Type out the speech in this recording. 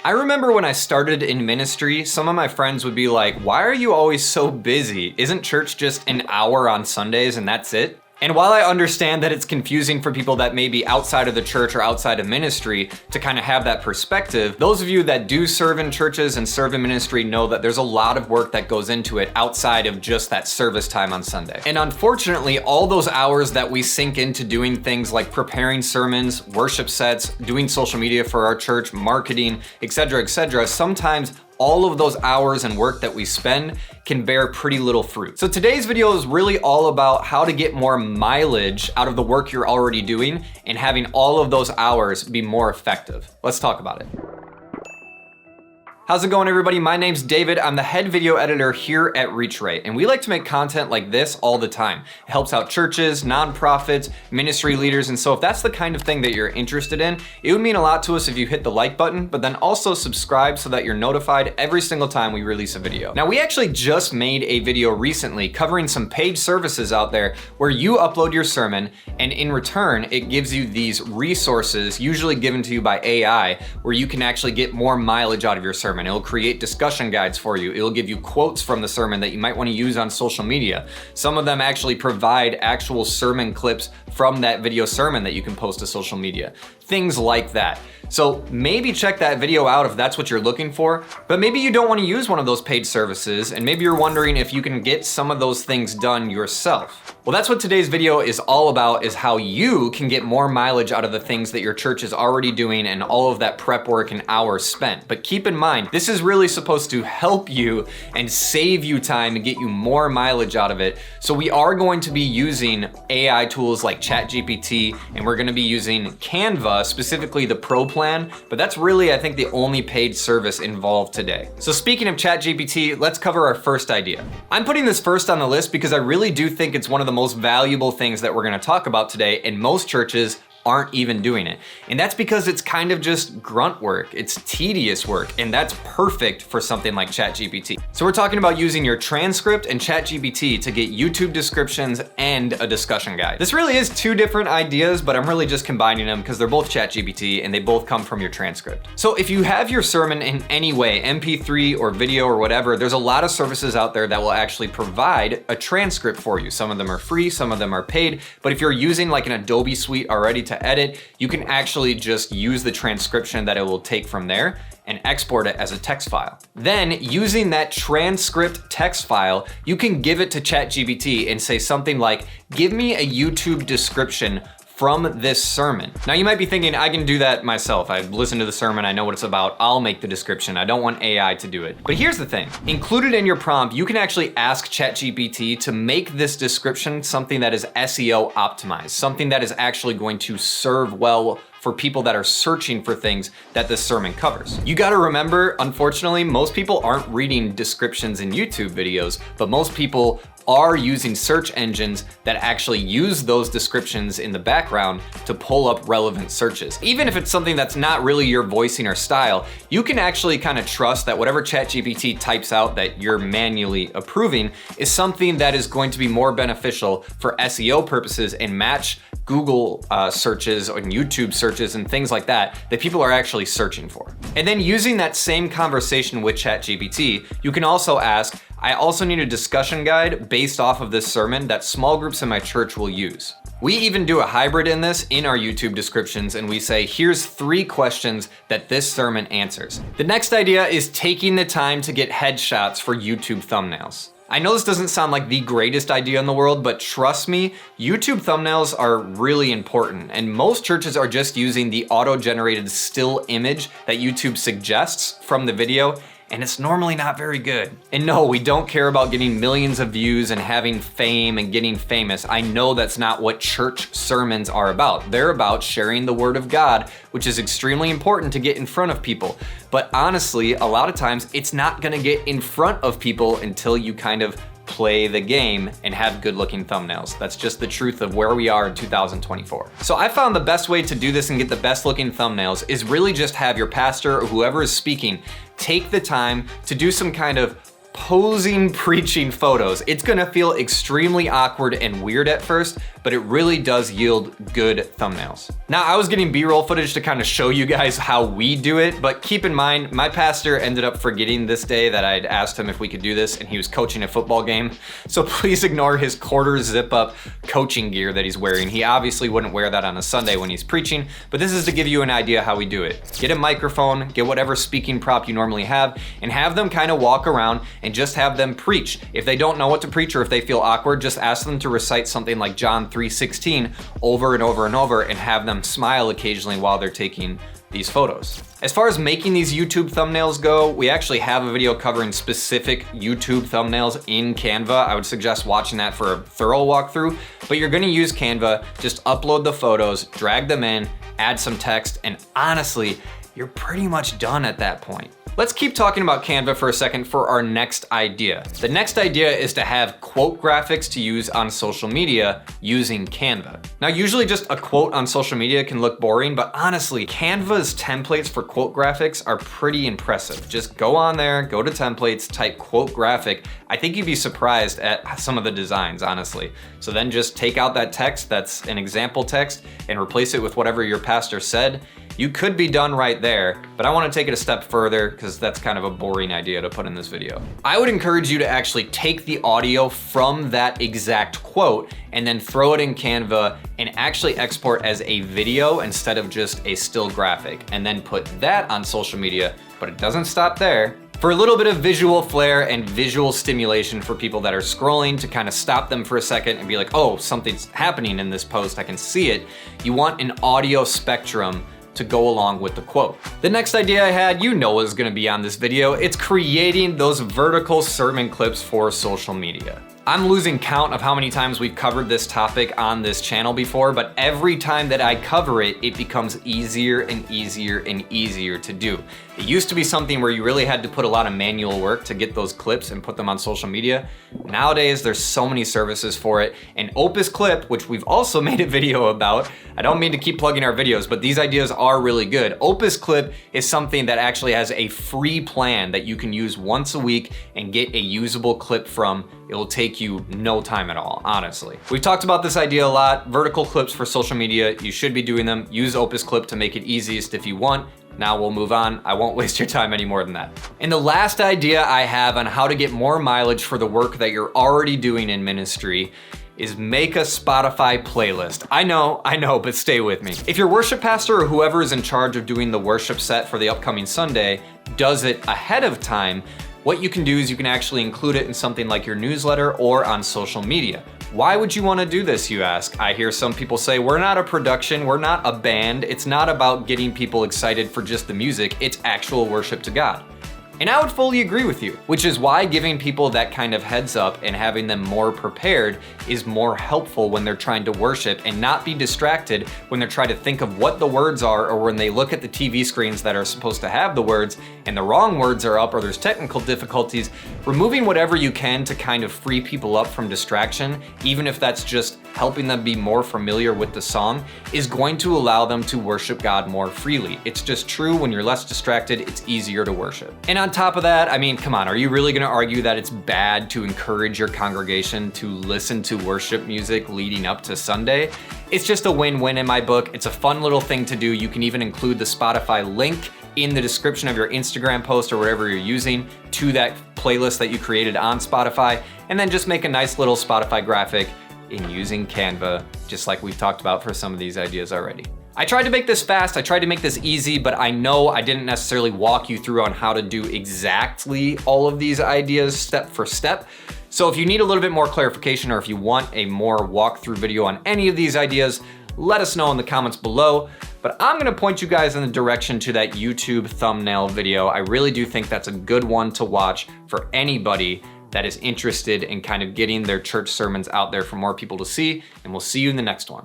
I remember when I started in ministry, some of my friends would be like, why are you always so busy? Isn't church just an hour on Sundays and that's it? And while I understand that it's confusing for people that may be outside of the church or outside of ministry to kind of have that perspective, those of you that do serve in churches and serve in ministry know that there's a lot of work that goes into it outside of just that service time on Sunday. And unfortunately, all those hours that we sink into doing things like preparing sermons, worship sets, doing social media for our church, marketing, etc., sometimes all of those hours and work that we spend can bear pretty little fruit. So today's video is really all about how to get more mileage out of the work you're already doing and having all of those hours be more effective. Let's talk about it. How's it going, everybody? My name's David. I'm the head video editor here at REACHRIGHT, and we like to make content like this all the time. It helps out churches, nonprofits, ministry leaders, and so if that's the kind of thing that you're interested in, it would mean a lot to us if you hit the like button, but then also subscribe so that you're notified every single time we release a video. Now, we actually just made a video recently covering some paid services out there where you upload your sermon, and in return, it gives you these resources, usually given to you by AI, where you can actually get more mileage out of your sermon. It'll create discussion guides for you. It'll give you quotes from the sermon that you might want to use on social media. Some of them actually provide actual sermon clips from that video sermon that you can post to social media. Things like that. So maybe check that video out if that's what you're looking for, but maybe you don't want to use one of those paid services, and maybe you're wondering if you can get some of those things done yourself. Well, that's what today's video is all about, is how you can get more mileage out of the things that your church is already doing and all of that prep work and hours spent. But keep in mind, this is really supposed to help you and save you time and get you more mileage out of it. So we are going to be using AI tools like ChatGPT, and we're going to be using Canva, specifically the Pro plan, but that's really, I think, the only paid service involved today. So speaking of ChatGPT, let's cover our first idea. I'm putting this first on the list because I really do think it's one of the most valuable things that we're going to talk about today, and most churches aren't even doing it. And that's because it's kind of just grunt work. It's tedious work, and that's perfect for something like ChatGPT. So we're talking about using your transcript and ChatGPT to get YouTube descriptions and a discussion guide. This really is two different ideas, but I'm really just combining them because they're both ChatGPT and they both come from your transcript. So if you have your sermon in any way, MP3 or video or whatever, there's a lot of services out there that will actually provide a transcript for you. Some of them are free, some of them are paid, but if you're using like an Adobe suite already to edit, you can actually just use the transcription that it will take from there and export it as a text file. Then, using that transcript text file, you can give it to ChatGPT and say something like, give me a YouTube description from this sermon. Now you might be thinking, I can do that myself. I've listened to the sermon, I know what it's about, I'll make the description. I don't want AI to do it. But here's the thing, included in your prompt, you can actually ask ChatGPT to make this description something that is SEO optimized, something that is actually going to serve well for people that are searching for things that this sermon covers. You gotta remember, unfortunately, most people aren't reading descriptions in YouTube videos, but most people are using search engines that actually use those descriptions in the background to pull up relevant searches. Even if it's something that's not really your voicing or style, you can actually kind of trust that whatever ChatGPT types out that you're manually approving is something that is going to be more beneficial for SEO purposes and match Google searches and YouTube searches and things like that people are actually searching for. And then using that same conversation with ChatGPT, you can also ask, I also need a discussion guide based off of this sermon that small groups in my church will use. We even do a hybrid in this in our YouTube descriptions, and we say, here's 3 questions that this sermon answers. The next idea is taking the time to get headshots for YouTube thumbnails. I know this doesn't sound like the greatest idea in the world, but trust me, YouTube thumbnails are really important, and most churches are just using the auto-generated still image that YouTube suggests from the video, and it's normally not very good. And no, we don't care about getting millions of views and having fame and getting famous. I know that's not what church sermons are about. They're about sharing the word of God, which is extremely important to get in front of people. But honestly, a lot of times it's not gonna get in front of people until you kind of play the game and have good looking thumbnails. That's just the truth of where we are in 2024. So I found the best way to do this and get the best looking thumbnails is really just have your pastor or whoever is speaking take the time to do some kind of posing preaching photos. It's gonna feel extremely awkward and weird at first, but it really does yield good thumbnails. Now, I was getting B-roll footage to kind of show you guys how we do it, but keep in mind, my pastor ended up forgetting this day that I'd asked him if we could do this, and he was coaching a football game. So please ignore his quarter zip up coaching gear that he's wearing. He obviously wouldn't wear that on a Sunday when he's preaching, but this is to give you an idea how we do it. Get a microphone, get whatever speaking prop you normally have, and have them kind of walk around and just have them preach. If they don't know what to preach or if they feel awkward, just ask them to recite something like John 3:16 over and over and over, and have them smile occasionally while they're taking these photos. As far as making these YouTube thumbnails go, we actually have a video covering specific YouTube thumbnails in Canva. I would suggest watching that for a thorough walkthrough, but you're gonna use Canva, just upload the photos, drag them in, add some text, and honestly, you're pretty much done at that point. Let's keep talking about Canva for a second for our next idea. The next idea is to have quote graphics to use on social media using Canva. Now, usually just a quote on social media can look boring, but honestly, Canva's templates for quote graphics are pretty impressive. Just go on there, go to templates, type quote graphic. I think you'd be surprised at some of the designs, honestly. So then just take out that text that's an example text and replace it with whatever your pastor said. You could be done right there, but I wanna take it a step further because that's kind of a boring idea to put in this video. I would encourage you to actually take the audio from that exact quote and then throw it in Canva and actually export as a video instead of just a still graphic, and then put that on social media, but it doesn't stop there. For a little bit of visual flair and visual stimulation for people that are scrolling to kind of stop them for a second and be like, oh, something's happening in this post, I can see it. You want an audio spectrum to go along with the quote. The next idea I had, you know is gonna be on this video. It's creating those vertical sermon clips for social media. I'm losing count of how many times we've covered this topic on this channel before, but every time that I cover it, it becomes easier and easier and easier to do. It used to be something where you really had to put a lot of manual work to get those clips and put them on social media. Nowadays, there's so many services for it, and Opusclip, which we've also made a video about. I don't mean to keep plugging our videos, but these ideas are really good. Opusclip is something that actually has a free plan that you can use once a week and get a usable clip from. It will take you no time at all, honestly. We've talked about this idea a lot. Vertical clips for social media, you should be doing them. Use Opusclip to make it easiest if you want. Now we'll move on. I won't waste your time any more than that. And the last idea I have on how to get more mileage for the work that you're already doing in ministry is make a Spotify playlist. I know, but stay with me. If your worship pastor or whoever is in charge of doing the worship set for the upcoming Sunday does it ahead of time, what you can do is you can actually include it in something like your newsletter or on social media. Why would you want to do this, you ask? I hear some people say, we're not a production, we're not a band, it's not about getting people excited for just the music, it's actual worship to God. And I would fully agree with you, which is why giving people that kind of heads up and having them more prepared is more helpful when they're trying to worship and not be distracted when they're trying to think of what the words are, or when they look at the TV screens that are supposed to have the words and the wrong words are up, or there's technical difficulties. Removing whatever you can to kind of free people up from distraction, even if that's just helping them be more familiar with the song, is going to allow them to worship God more freely. It's just true, when you're less distracted, it's easier to worship. And on top of that, I mean, come on, are you really gonna argue that it's bad to encourage your congregation to listen to worship music leading up to Sunday? It's just a win-win in my book. It's a fun little thing to do. You can even include the Spotify link in the description of your Instagram post or whatever you're using to that playlist that you created on Spotify, and then just make a nice little Spotify graphic in using Canva, just like we've talked about for some of these ideas already. I tried to make this fast, I tried to make this easy, but I know I didn't necessarily walk you through on how to do exactly all of these ideas step for step. So if you need a little bit more clarification, or if you want a more walkthrough video on any of these ideas, let us know in the comments below. But I'm gonna point you guys in the direction to that YouTube thumbnail video. I really do think that's a good one to watch for anybody that is interested in kind of getting their church sermons out there for more people to see, and we'll see you in the next one.